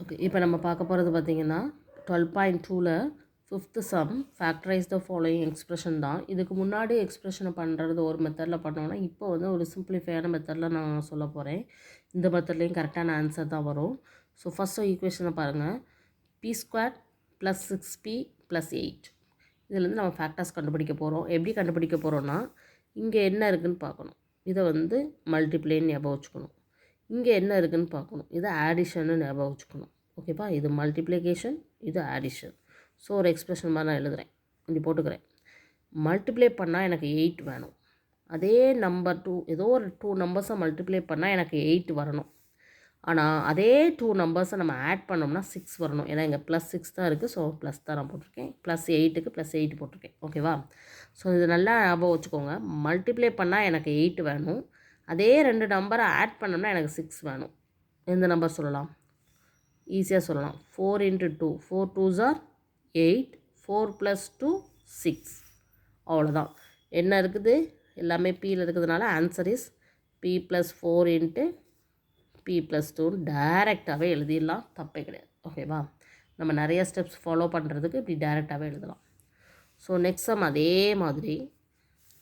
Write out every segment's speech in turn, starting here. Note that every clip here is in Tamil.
ஓகே, இப்போ நம்ம பார்க்க போகிறது பார்த்திங்கன்னா 12.2ல் 5th sum factorise the following expression தான். இதுக்கு முன்னாடி எக்ஸ்ப்ரெஷனை பண்ணுறது ஒரு மெத்தடில் பண்ணோன்னா, இப்போ வந்து ஒரு சிம்பிளிஃபையான மெத்தடில் நான் சொல்ல போகிறேன். இந்த மெத்தட்லேயும் கரெக்டான ஆன்சர் தான் வரும். ஸோ ஃபஸ்ட்டு ஈக்குவேஷனை பாருங்கள். p² + 6p + 8. இதுலேருந்து நம்ம ஃபேக்டர்ஸ் கண்டுபிடிக்க போகிறோம். எப்படி கண்டுபிடிக்க போகிறோன்னா, இங்கே என்ன இருக்குதுன்னு பார்க்கணும். இதை வந்து மல்டிப்ளேன்னு ஞாபகம் வச்சுக்கணும். இங்கே என்ன இருக்குதுன்னு பார்க்கணும். இதை ஆடிஷன்னு ஞாபகம் வச்சுக்கணும். ஓகேப்பா, இது மல்டிப்ளிகேஷன், இது ஆடிஷன். ஸோ ஒரு எக்ஸ்ப்ரெஷன் மாதிரி நான் எழுதுகிறேன், இப்படி போட்டுக்கிறேன். மல்டிப்ளை பண்ணால் எனக்கு 8 வேணும். அதே நம்பர் ஏதோ ஒரு 2 நம்பர்ஸை மல்டிப்ளை பண்ணால் எனக்கு 8 வரணும். ஆனால் அதே 2 நம்பர்ஸை நம்ம ஆட் பண்ணோம்னா 6 வரணும். ஏன்னா இங்கே +6 தான் இருக்குது. ஸோ ப்ளஸ் தான் நான் போட்டிருக்கேன். +8க்கு +8 போட்டிருக்கேன். ஓகேவா? ஸோ இது நல்லா ஞாபகம் வச்சுக்கோங்க. மல்டிப்ளை பண்ணால் எனக்கு 8 வேணும். அதே 2 நம்பரை ஆட் பண்ணோம்னா எனக்கு 6 வேணும். எந்த நம்பர் சொல்லலாம்? ஈஸியாக சொல்லலாம். 4 × 2, 4 2s are 8, 4 + 2 6. அவ்வளோதான். என்ன இருக்குது? எல்லாமே Pயில் இருக்கிறதுனால ஆன்சர் இஸ் P + 4 × P + 2 டைரெக்டாகவே எழுதிடலாம், தப்பே கிடையாது. ஓகேவா? நம்ம நிறைய ஸ்டெப்ஸ் ஃபாலோ பண்ணுறதுக்கு இப்படி டைரெக்டாகவே எழுதலாம். ஸோ நெக்ஸ்ட் சம் அதே மாதிரி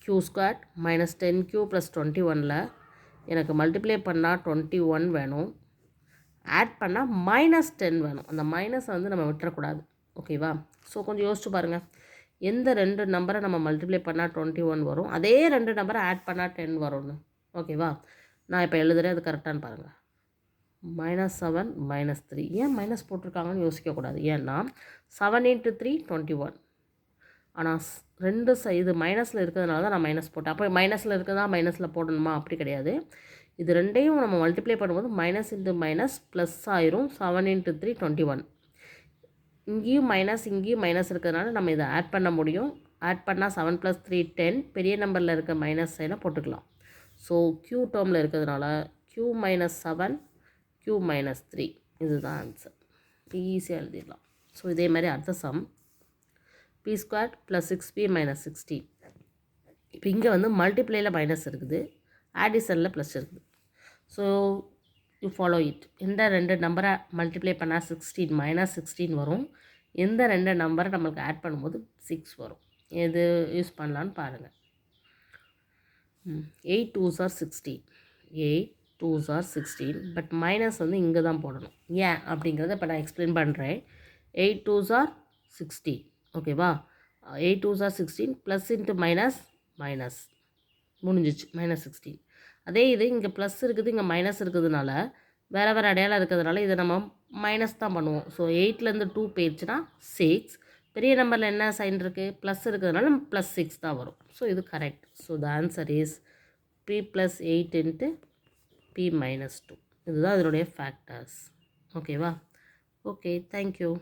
q² - 10q + 21ல் எனக்கு மல்டிப்ளை பண்ணால் 21 வேணும். ஆட் பண்ணால் -10 வேணும். அந்த மைனஸை வந்து நம்ம விட்டுறக்கூடாது. ஓகேவா? ஸோ கொஞ்சம் யோசிச்சு பாருங்கள். எந்த 2 நம்பரை நம்ம மல்டிப்ளை பண்ணால் 21 வரும், அதே 2 நம்பரை ஆட் பண்ணால் 10 வரும்னு. ஓகேவா? நான் இப்போ எழுதுகிறேன், அது கரெக்டானு பாருங்கள். -7 -3. ஏன் மைனஸ் போட்டிருக்காங்கன்னு யோசிக்கக்கூடாது. ஏன்னா 7 × 3 21. ஆனால் இது மைனஸில் இருக்கிறதுனால தான் நான் மைனஸ் போட்டேன். அப்போ மைனஸில் இருக்கிறதா மைனஸில் போடணுமா? அப்படி கிடையாது. இது ரெண்டையும் நம்ம மல்டிப்ளை பண்ணும்போது -× ப்ளஸ் ஆயிரும். 7 × 3 21. இங்கேயும் மைனஸ் இருக்கிறதுனால நம்ம இதை ஆட் பண்ண முடியும். ஆட் பண்ணால் 7 + 3 10. பெரிய நம்பரில் இருக்க மைனஸ் சைனை போட்டுக்கலாம். ஸோ q டேர்மில் இருக்கிறதுனால q - 7, q - 3. இதுதான் ஆன்சர். ஈஸியாக எழுதிடலாம். ஸோ இதே மாதிரி அடுத்த சம் p² + 6p - 16. இப்போ இங்கே வந்து மல்டிப்ளையில் மைனஸ் இருக்குது, ஆடிஷனில் ப்ளஸ் இருக்குது. So you follow it. எந்த 2 நம்பரை மல்டிப்ளை பண்ணால் 16 -16 வரும், எந்த 2 நம்பரை நம்மளுக்கு ஆட் பண்ணும்போது 6 வரும். எது யூஸ் பண்ணலான்னு பாருங்கள். 8 2s are 16. 8 2s are 16. But minus வந்து இங்கே தான் போடணும். ஏன் அப்படிங்கிறத இப்போ நான் எக்ஸ்பிளைன் பண்ணுறேன். 8 2s are 16. ஓகேவா? 8 2s are 16 plus into minus முடிஞ்சிச்சு, -16. அதே இது இங்கே ப்ளஸ் இருக்குது, இங்கே மைனஸ் இருக்கிறதுனால வேறு அடையாளம் இருக்கிறதுனால இதை நம்ம மைனஸ் தான் பண்ணுவோம். ஸோ 8லேருந்து 2 போயிடுச்சுன்னா 6. பெரிய நம்பரில் என்ன சைன் இருக்குது? ப்ளஸ் இருக்கிறதுனால நம்ம +6 தான் வரும். ஸோ இது correct. So the answer is P + 8 × P - 2. இதுதான் இதனுடைய ஃபேக்டர்ஸ். ஓகேவா? Okay, thank you.